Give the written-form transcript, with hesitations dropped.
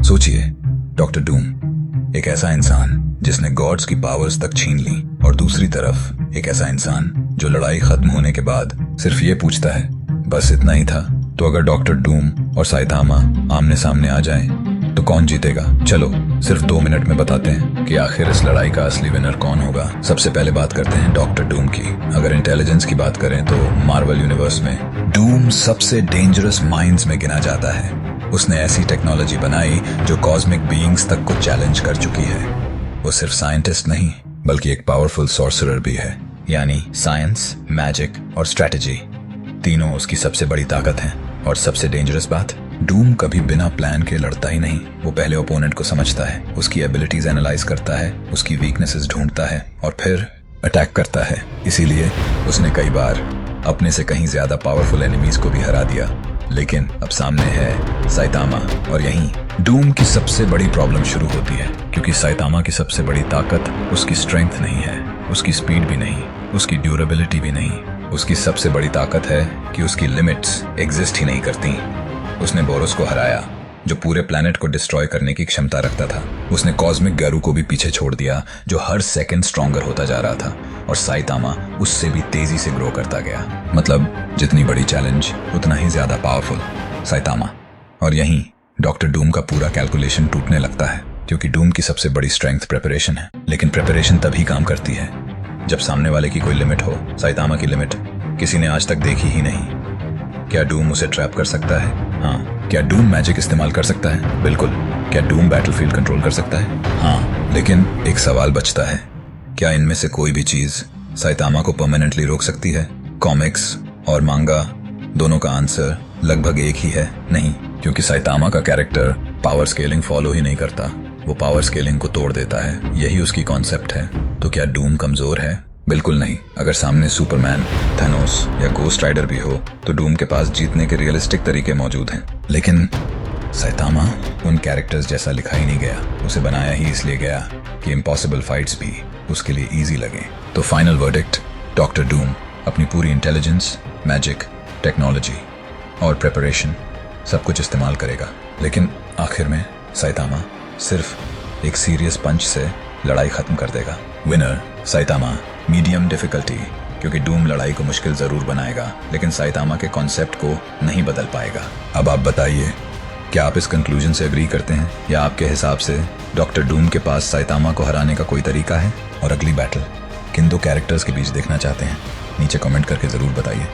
सोचिए, डॉक्टर डूम एक ऐसा इंसान जिसने गॉड्स की पावर्स तक छीन ली, और दूसरी तरफ एक ऐसा इंसान जो लड़ाई खत्म होने के बाद सिर्फ ये पूछता है, बस इतना ही था। तो अगर डॉक्टर डूम और साइतामा आमने सामने आ जाएं, तो कौन जीतेगा? चलो सिर्फ 2 मिनट में बताते हैं कि आखिर इस लड़ाई का असली विनर कौन होगा। सबसे पहले बात करते हैं डॉक्टर डूम की। अगर इंटेलिजेंस की बात करें तो मार्वल यूनिवर्स में डूम सबसे डेंजरस माइंड्स में गिना जाता है। उसने ऐसी टेक्नोलॉजी बनाई जो कॉस्मिक बीइंग्स तक को चैलेंज कर चुकी है। वो सिर्फ साइंटिस्ट नहीं बल्कि एक पावरफुल सॉर्सरर भी है, यानी साइंस, मैजिक और स्ट्रेटजी तीनों उसकी सबसे बड़ी ताकत हैं। और सबसे डेंजरस बात, डूम कभी बिना प्लान के लड़ता ही नहीं। वो पहले ओपोनेंट को समझता है, उसकी एबिलिटीज एनालाइज करता है, उसकी वीकनेसेस ढूंढता है और फिर अटैक करता है। इसीलिए उसने कई बार अपने से कहीं ज्यादा पावरफुल एनिमीज को भी हरा दिया। लेकिन अब सामने है साइतामा, और यहीं डूम की सबसे बड़ी प्रॉब्लम शुरू होती है, क्योंकि साइतामा की सबसे बड़ी ताकत उसकी स्ट्रेंथ नहीं है, उसकी स्पीड भी नहीं, उसकी ड्यूरेबिलिटी भी नहीं। उसकी सबसे बड़ी ताकत है कि उसकी लिमिट्स एग्जिस्ट ही नहीं करती। उसने बोरोस को हराया, जो पूरे प्लेनेट को डिस्ट्रॉय करने की क्षमता रखता था। उसने कॉस्मिक गैरू को भी पीछे छोड़ दिया, जो हर सेकंड स्ट्रॉन्गर होता जा रहा था, और साइतामा उससे भी तेजी से ग्रो करता गया। मतलब जितनी बड़ी चैलेंज उतना ही ज्यादा पावरफुल साइतामा। और यहीं डॉक्टर डूम का पूरा कैलकुलेशन टूटने लगता है, क्योंकि डूम की सबसे बड़ी स्ट्रेंथ प्रिपरेशन है। लेकिन प्रिपरेशन तभी काम करती है जब सामने वाले की कोई लिमिट हो। साइतामा की लिमिट किसी ने आज तक देखी ही नहीं। क्या डूम उसे ट्रैप कर सकता है? हाँ। क्या डूम मैजिक इस्तेमाल कर सकता है? बिल्कुल। क्या डूम बैटलफील्ड कंट्रोल कर सकता है? हाँ। लेकिन एक सवाल बचता है, क्या इनमें से कोई भी चीज साइतामा को परमानेंटली रोक सकती है? कॉमिक्स और मांगा दोनों का आंसर लगभग एक ही है, नहीं। क्योंकि साइतामा का कैरेक्टर पावर स्केलिंग फॉलो ही नहीं करता, वो पावर स्केलिंग को तोड़ देता है। यही उसकी कॉन्सेप्ट है। तो क्या डूम कमजोर है? बिल्कुल नहीं। अगर सामने सुपरमैन, थैनोस या गोस्ट राइडर भी हो तो डूम के पास जीतने के रियलिस्टिक तरीके मौजूद हैं। लेकिन साइतामा उन कैरेक्टर्स जैसा लिखा ही नहीं गया। उसे बनाया ही इसलिए गया कि इम्पॉसिबल फाइट्स भी उसके लिए इजी लगे। तो फाइनल वर्डिक्ट, डॉक्टर डूम अपनी पूरी इंटेलिजेंस, मैजिक, टेक्नोलॉजी और प्रिपरेशन सब कुछ इस्तेमाल करेगा। लेकिन आखिर में साइतामा सिर्फ एक सीरियस पंच से लड़ाई खत्म कर देगा। विनर साइतामा, मीडियम डिफिकल्टी, क्योंकि डूम लड़ाई को मुश्किल जरूर बनाएगा लेकिन साइतामा के कॉन्सेप्ट को नहीं बदल पाएगा। अब आप बताइए, क्या आप इस कंक्लूजन से एग्री करते हैं, या आपके हिसाब से डॉक्टर डूम के पास साइतामा को हराने का कोई तरीका है? और अगली बैटल किन 2 कैरेक्टर्स के बीच देखना चाहते हैं? नीचे कमेंट करके जरूर बताइए।